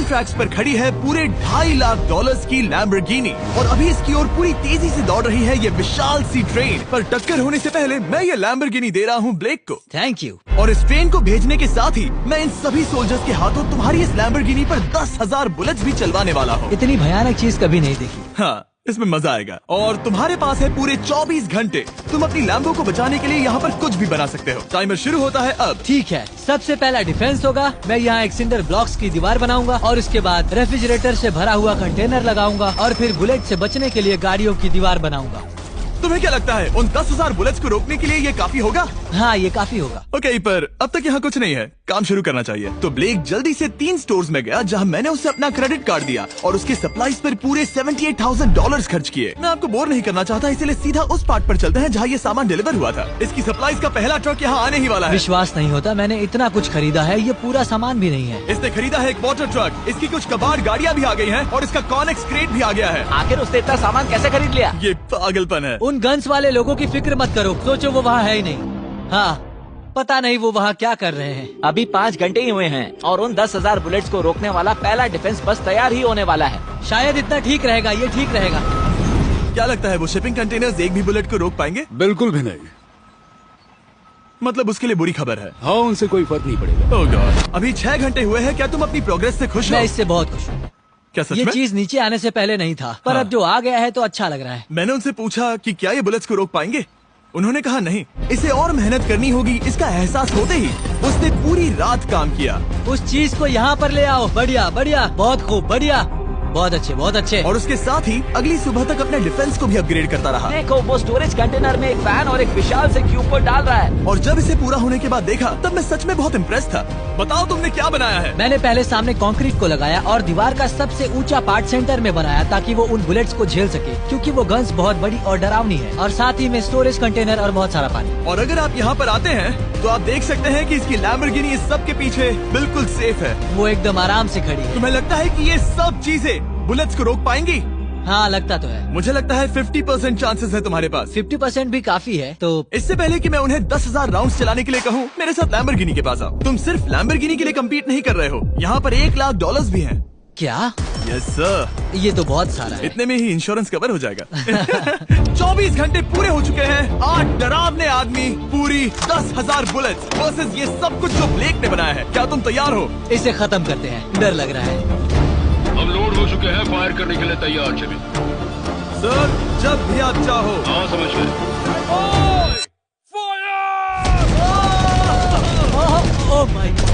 Grand tracks पर खड़ी है पूरे $2.5 लाख की लैम्बोर्गिनी और अभी इसकी ओर पूरी तेजी से दौड़ रही है ये विशाल सी ट्रेन। पर टक्कर होने से पहले मैं ये लैम्बोर्गिनी दे रहा हूँ ब्लेक को। Thank you. और इस ट्रेन को भेजने के साथ ही मैं इन सभी सोल्जर्स के हाथों तुम्हारी इस लैम्बोर्गिनी पर 10,000 बुलेट्स भी चलवाने वाला हूँ। इतनी भयानक चीज कभी नहीं देखी। हाँ, इसमें मजा आएगा। और तुम्हारे पास है पूरे 24 घंटे। तुम अपनी लैम्बो को बचाने के लिए यहाँ पर कुछ भी बना सकते हो। टाइमर शुरू होता है अब। ठीक है, सबसे पहला डिफेंस होगा। मैं यहाँ एक सिंडर ब्लॉक्स की दीवार बनाऊंगा और उसके बाद रेफ्रिजरेटर से भरा हुआ कंटेनर लगाऊंगा और फिर बुलेट से बचने के लिए गाड़ियों की दीवार बनाऊंगा। तुम्हें क्या लगता है उन 10,000 बुलेट्स को रोकने के लिए ये काफी होगा? हाँ, ये काफी होगा। ओके, पर अब तक यहाँ कुछ नहीं है, काम शुरू करना चाहिए। तो ब्लेक जल्दी से 3 स्टोर्स में गया जहाँ मैंने उसे अपना क्रेडिट कार्ड दिया और उसके सप्लाईज पर पूरे $78,000 खर्च किए। मैं आपको बोर नहीं करना चाहता, इसलिए सीधा उस पार्ट पर चलते हैं जहाँ ये सामान डिलीवर हुआ था। इसकी सप्लाईज का पहला ट्रक यहाँ आने ही वाला है। विश्वास नहीं होता, मैंने इतना कुछ खरीदा है, ये पूरा सामान भी नहीं है। इसने खरीदा है एक वाटर ट्रक, इसकी कुछ कबाड़ गाड़ियाँ भी आ गई है और इसका कॉनेक्स क्रेट भी आ गया है। आखिर उसने इतना सामान कैसे खरीद लिया? ये पागलपन है। उन गन्स वाले लोगों की फिक्र मत करो, सोचो वो वहाँ है ही नहीं। हाँ, पता नहीं वो वहाँ क्या कर रहे हैं। अभी 5 घंटे ही हुए हैं और उन 10,000 बुलेट्स को रोकने वाला पहला डिफेंस बस तैयार ही होने वाला है। शायद इतना ठीक रहेगा, ये ठीक रहेगा। क्या लगता है वो शिपिंग कंटेनर्स एक भी बुलेट को रोक पाएंगे? बिल्कुल भी नहीं। मतलब उसके लिए बुरी खबर है। हाँ, उनसे कोई फर्क नहीं पड़ेगा। ओह गॉड, अभी 6 घंटे हुए हैं। क्या तुम अपनी प्रोग्रेस से खुश हो? मैं इससे बहुत खुश हूँ। क्या सच ये में? चीज नीचे आने से पहले नहीं था, पर हाँ। अब जो आ गया है तो अच्छा लग रहा है। मैंने उनसे पूछा कि क्या ये बुलेट्स को रोक पाएंगे। उन्होंने कहा नहीं, इसे और मेहनत करनी होगी। इसका एहसास होते ही उसने पूरी रात काम किया। उस चीज को यहाँ पर ले आओ। बढ़िया बढ़िया, बहुत खूब, बढ़िया, बहुत अच्छे, बहुत अच्छे। और उसके साथ ही अगली सुबह तक अपने डिफेंस को भी अपग्रेड करता रहा। देखो, वो स्टोरेज कंटेनर में एक फैन और एक विशाल से क्यूब को डाल रहा है। और जब इसे पूरा होने के बाद देखा तब मैं सच में बहुत इम्प्रेस था। बताओ तुमने क्या बनाया है? मैंने पहले सामने कंक्रीट को लगाया और दीवार का सबसे ऊंचा पार्ट सेंटर में बनाया ताकि वो उन बुलेट्स को झेल सके, क्योंकि वो गन्स बहुत बड़ी और डरावनी है। और साथ ही में स्टोरेज कंटेनर और बहुत सारा पानी। और अगर आप यहाँ पर आते हैं तो आप देख सकते हैं कि इसकी लैम्बोर्गिनी इस सब के पीछे बिल्कुल सेफ है। वो एकदम आराम से खड़ी है। तुम्हें लगता है कि ये सब चीजें बुलेट्स को रोक पाएंगी? हाँ, लगता तो है। मुझे लगता है 50% चांसेस है तुम्हारे पास। 50% भी काफी है। तो इससे पहले कि मैं उन्हें 10,000 राउंड्स चलाने के लिए कहूँ, मेरे साथ लैम्बोर्गिनी के पास आओ। तुम सिर्फ लैम्बोर्गिनी के लिए कम्पीट नहीं कर रहे हो, यहाँ पर $1 लाख भी हैं। क्या? Yes sir. ये तो बहुत सारा है। इतने में ही इंश्योरेंस कवर हो जाएगा। 24 घंटे पूरे हो चुके हैं। 8 डरावने आदमी, पूरी 10,000 बुलेट्स वर्सेस ये सब कुछ जो ब्लेक ने बनाया है। क्या तुम तैयार हो? इसे खत्म करते हैं, डर लग रहा है। हम लोड हो चुके हैं, फायर करने के लिए तैयार। चलिए सर, जब भी आप चाहो। हाँ, समझ गए। ओह माय गॉड,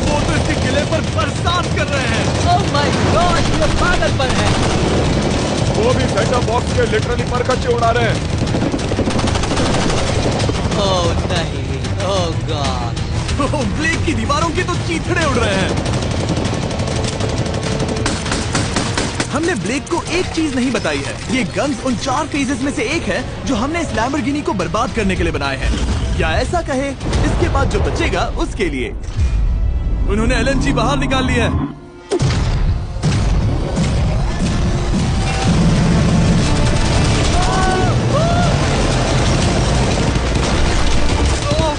वो तो इसके किले पर बरसात कर रहे हैं। ओह माय गॉड, ये पागलपन है। वो भी सेटअप बॉक्स के लिटरली पर कच्चे उड़ा रहे हैं। ओह नहीं, ओह गॉड। ब्लेक की दीवारों के तो चीथड़े उड़ रहे हैं। हमने ब्लेक को एक चीज नहीं बताई है, ये गन्स उन 4 फेजेस में से एक है जो हमने इस लैम्बोर्गिनी को बर्बाद करने के लिए बनाए हैं। या ऐसा कहे, इसके बाद जो बचेगा उसके लिए। उन्होंने LNG बाहर निकाल लिया है।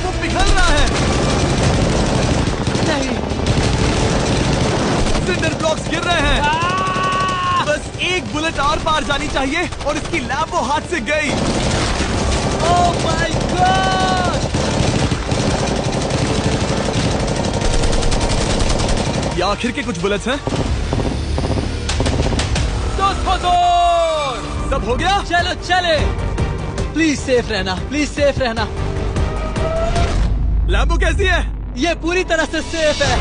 वो पिघल रहा है। नहीं, सिंडर ब्लॉक्स गिर रहे हैं। बस एक बुलेट आर पार जानी चाहिए और इसकी लैम्बो हाथ से गई। Oh my God. ये आखिर के कुछ बुलेट्स हैं। सब हो गया? चलो चले। प्लीज सेफ रहना, प्लीज सेफ रहना। लैम्बो कैसी है? ये पूरी तरह से सेफ है।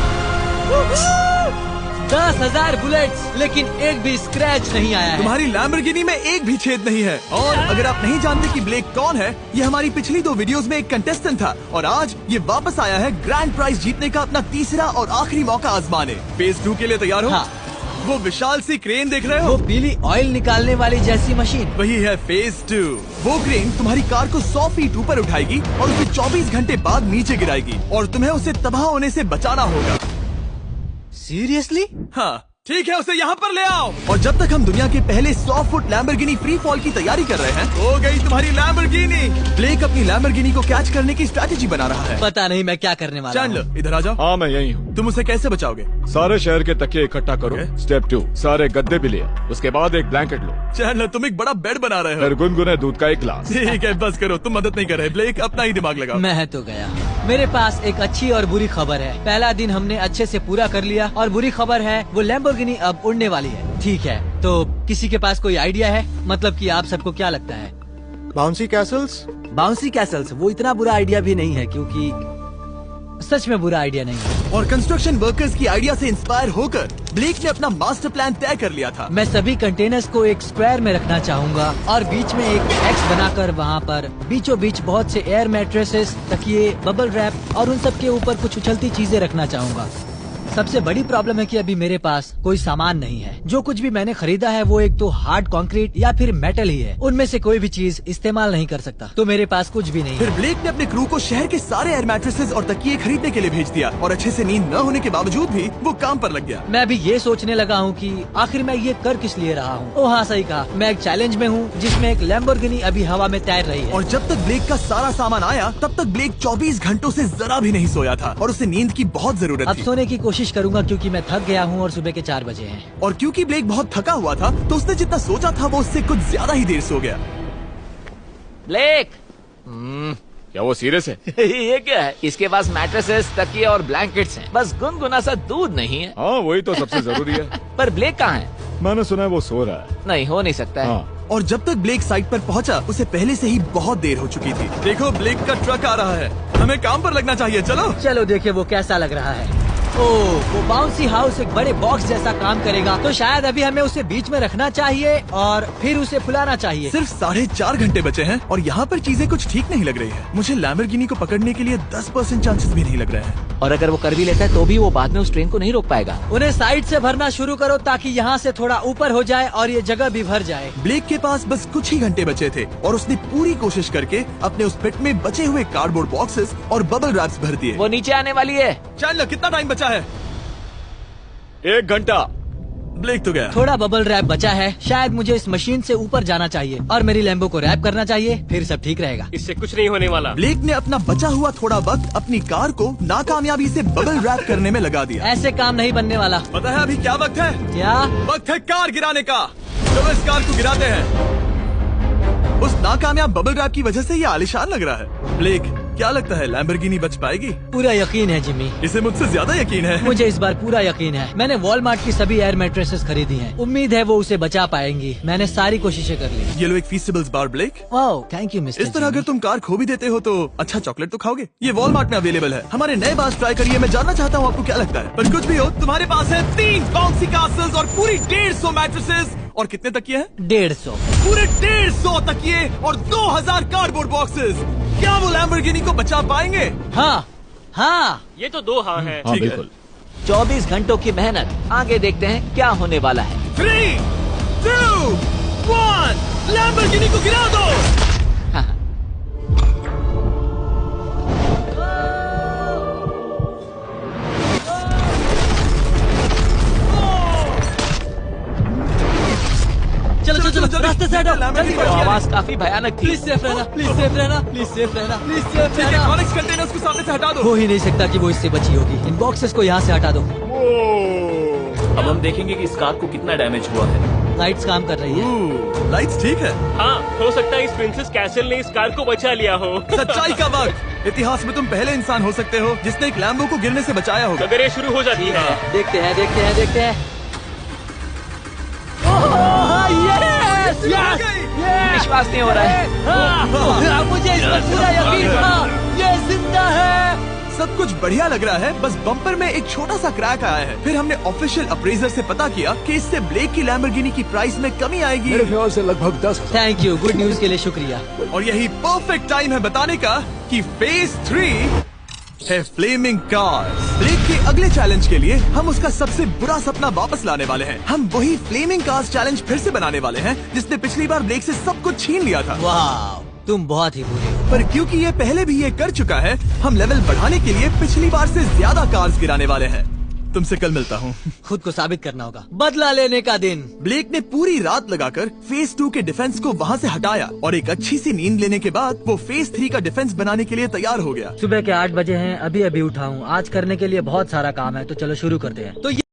10,000 बुलेट्स, लेकिन एक भी स्क्रैच नहीं आया है। तुम्हारी लैम्बोर्गिनी में एक भी छेद नहीं है। और अगर आप नहीं जानते कि ब्लेक कौन है, ये हमारी पिछली 2 वीडियोस में एक कंटेस्टेंट था और आज ये वापस आया है ग्रैंड प्राइज जीतने का अपना तीसरा और आखिरी मौका आजमाने। फेज 2 के लिए तैयार हो? हाँ। वो विशाल सी क्रेन देख रहे हो? वो पीली ऑयल निकालने वाली जैसी मशीन। वही है फेज 2। वो क्रेन तुम्हारी कार को 100 फीट ऊपर उठाएगी और उसे 24 घंटे बाद नीचे गिराएगी और तुम्हें उसे तबाह होने से बचाना होगा। सीरियसली? हाँ, ठीक है, उसे यहाँ पर ले आओ। और जब तक हम दुनिया के पहले 100 फुट लैम्बोर्गिनी फ्री फॉल की तैयारी कर रहे हैं, हो गई तुम्हारी लैम्बोर्गिनी। ब्लेक अपनी लैम्बोर्गिनी को कैच करने की स्ट्रैटेजी बना रहा है। पता नहीं मैं क्या करने वाला हूँ। चैंडलर, इधर आ जाओ। हाँ, मैं यही हूँ। तुम उसे कैसे बचाओगे? सारे शहर के तकिए इकट्ठा करो। स्टेप 2, सारे गद्दे भी ले आओ। उसके बाद एक ब्लैंकेट लो। चैंडलर, तुम एक बड़ा बेड बना रहे हो। फिर गुनगुने दूध का एक गिलास। ठीक है, बस करो, तुम मदद नहीं कर रहे। ब्लेक, अपना ही दिमाग लगाओ। मैं तो गया। मेरे पास एक अच्छी और बुरी खबर है। पहला दिन हमने अच्छे से पूरा कर लिया और बुरी खबर है वो लैम्बोर्गिनी अब उड़ने वाली है। ठीक है, तो किसी के पास कोई आइडिया है? मतलब कि आप सबको क्या लगता है? Bouncy Castle's? बाउंसी कैसल्स वो इतना बुरा आइडिया भी नहीं है, क्योंकि सच में बुरा आइडिया नहीं है। और कंस्ट्रक्शन वर्कर्स की आइडिया से इंस्पायर होकर ब्लेक ने अपना मास्टर प्लान तय कर लिया था। मैं सभी कंटेनर्स को एक स्क्वायर में रखना चाहूँगा और बीच में एक एक्स बनाकर वहाँ पर बीचों बीच बहुत से एयर मैट्रेसेस, तकिए, बबल रैप और उन सब के ऊपर कुछ उछलती चीजें रखना चाहूँगा। सबसे बड़ी प्रॉब्लम है कि अभी मेरे पास कोई सामान नहीं है। जो कुछ भी मैंने खरीदा है वो एक तो हार्ड कंक्रीट या फिर मेटल ही है। उनमें से कोई भी चीज इस्तेमाल नहीं कर सकता, तो मेरे पास कुछ भी नहीं फिर है। ब्लेक ने अपने क्रू को शहर के सारे एयर मैट्रेसेस और तकिए खरीदने के लिए भेज दिया और अच्छे से नींद न होने के बावजूद भी वो काम पर लग गया। मैं अभी ये सोचने लगा हूँ कि आखिर मैं ये कर किस लिए रहा हूँ। ओह हाँ, सही कहा। मैं एक चैलेंज में हूँ जिसमें एक लैम्बोर्गिनी अभी हवा में तैर रही है। और जब तक ब्लेक का सारा सामान आया तब तक ब्लेक 24 घंटों से जरा भी नहीं सोया था और उसे नींद की बहुत जरूरत अब थी। सोने की कोशिश करूंगा क्योंकि मैं थक गया हूँ और सुबह के 4 बजे हैं। और क्योंकि ब्लेक बहुत थका हुआ था तो उसने जितना सोचा था वो उससे कुछ ज्यादा ही देर सो गया। ब्लेक क्या वो सीरियस है? ये क्या है? इसके पास मैट्रेसेस, तकिए और ब्लैंकेट्स हैं। बस गुनगुना सा दूध नहीं है। हाँ, वही तो सबसे जरूरी है। पर ब्लेक कहाँ है? मैंने सुना है वो सो रहा है। नहीं, हो नहीं सकता है। हाँ, और जब तक ब्लेक साइट पर पहुंचा उसे पहले से ही बहुत देर हो चुकी थी। देखो, ब्लेक का ट्रक आ रहा है, हमें काम पर लगना चाहिए। चलो चलो देखिए वो कैसा लग रहा है। ओह, वो बाउंसी हाउस एक बड़े बॉक्स जैसा काम करेगा, तो शायद अभी हमें उसे बीच में रखना चाहिए और फिर उसे फुलाना चाहिए। सिर्फ 4.5 घंटे बचे हैं और यहाँ पर चीजें कुछ ठीक नहीं लग रही है। मुझे लैम्बोर्गिनी को पकड़ने के लिए 10% चांसेस भी नहीं लग रहे हैं। और अगर वो कर भी लेता है तो भी वो बाद में उस ट्रेन को नहीं रोक पाएगा। उन्हें साइड से भरना शुरू करो ताकि यहाँ से थोड़ा ऊपर हो जाए और ये जगह भी भर जाए। ब्लेक के पास बस कुछ ही घंटे बचे थे और उसने पूरी कोशिश करके अपने उस पिट में बचे हुए कार्डबोर्ड बॉक्सेस और बबल रैप्स भर दिए। वो नीचे आने वाली है। चैंडलर, कितना टाइम बचा है? 1 घंटा। ब्लेक तो गया। थोड़ा बबल रैप बचा है। शायद मुझे इस मशीन से ऊपर जाना चाहिए और मेरी लैम्बो को रैप करना चाहिए, फिर सब ठीक रहेगा। इससे कुछ नहीं होने वाला। ब्लेक ने अपना बचा हुआ थोड़ा वक्त अपनी कार को नाकामयाबी से बबल रैप करने में लगा दिया। ऐसे काम नहीं बनने वाला। पता है अभी क्या वक्त है? क्या? वक्त है कार गिराने का। चलो इस कार को गिराते हैं। उस नाकामयाब बबल रैप की वजह से ये आलिशान लग रहा है। ब्लेक, क्या लगता है लैम्बोर्गिनी बच पाएगी? पूरा यकीन है जिमी। इसे मुझसे ज्यादा यकीन है। मुझे इस बार पूरा यकीन है। मैंने वॉलमार्ट की सभी एयर मैट्रेसेस खरीदी हैं। उम्मीद है वो उसे बचा पाएंगी। मैंने सारी कोशिशें कर ली। ये लो एक फीस्टेबल्स बार ब्लेक। वाह, थैंक यू मिस्टर। इस तरह अगर तुम कार खो भी देते हो तो अच्छा चॉकलेट तो खाओगे। ये वॉलमार्ट में अवेलेबल है। हमारे नए बार ट्राई करिए। मैं जानना चाहता हूँ आपको क्या लगता है। पर कुछ भी हो, तुम्हारे पास है 3 बाउंसी कास्टल्स और पूरी 150 मैट्रेसेस और कितने तकिए हैं? 150। पूरे 150 तकिए और 2000 कार्डबोर्ड बॉक्सेस। क्या वो लैम्बोर्गिनी को बचा पाएंगे? हाँ हाँ। ये तो 2 हाँ है। हाँ, ठीक है। बिल्कुल। 24 घंटों की मेहनत। आगे देखते हैं क्या होने वाला है। 3, 2, 1, लैम्बोर्गिनी को गिरा दो। चलो चलो चलो, रास्ते से हटो। जल्दी तो वो करो। आवाज काफी भयानक थी। प्लीज सेफ रहना, प्लीज सेफ रहना, प्लीज सेफ रहना, प्लीज सेफ ठीक है, रहना। कॉनिक्स कंटेनर्स को सामने से हटा दो। हो ही नहीं सकता कि वो इससे बची होगी। इन बॉक्सेस को यहाँ से हटा दो। अब हम देखेंगे कि इस कार को कितना डैमेज हुआ है। लाइट्स काम कर रही है। लाइट्स ठीक है। हाँ, हो सकता है इस प्रिंसेस कैसल ने इस कार को बचा लिया हो। सच्चाई का वक्त। इतिहास में तुम पहले इंसान हो सकते हो जिसने एक लैम्बो को गिरने से बचाया होगा। अगर ये शुरू हो जाती है। देखते हैं देखते हैं देखते हैं। ओह, यस, यस, यस। विश्वास नहीं हो रहा है। हाँ, मुझे इस पर पूरा यकीन था। ये जिंदा है। सब कुछ बढ़िया लग रहा है, बस बम्पर में एक छोटा सा क्रैक आया है। फिर हमने ऑफिशियल अप्रेजर से पता किया कि इससे ब्लेक की लैम्बोर्गिनी की प्राइस में कमी आएगी। मेरे ख्याल से लगभग 10,000। थैंक यू, गुड न्यूज के लिए शुक्रिया। और यही परफेक्ट टाइम है बताने का कि फेज 3 है फ्लेमिंग कार। ब्लेक के अगले चैलेंज के लिए हम उसका सबसे बुरा सपना वापस लाने वाले हैं। हम वही फ्लेमिंग कार्स चैलेंज फिर से बनाने वाले हैं जिसने पिछली बार ब्लेक से सब कुछ छीन लिया था। वाह, तुम बहुत ही बुरे हो। पर क्योंकि ये पहले भी ये कर चुका है, हम लेवल बढ़ाने के लिए पिछली बार से ज्यादा कार्स गिराने वाले हैं। तुमसे कल मिलता हूँ। खुद को साबित करना होगा। बदला लेने का दिन। ब्लेक ने पूरी रात लगाकर फेज 2 के डिफेंस को वहाँ से हटाया और एक अच्छी सी नींद लेने के बाद वो फेज 3 का डिफेंस बनाने के लिए तैयार हो गया। सुबह के 8 बजे हैं, अभी उठा हूँ। आज करने के लिए बहुत सारा काम है, तो चलो शुरू करते हैं। तो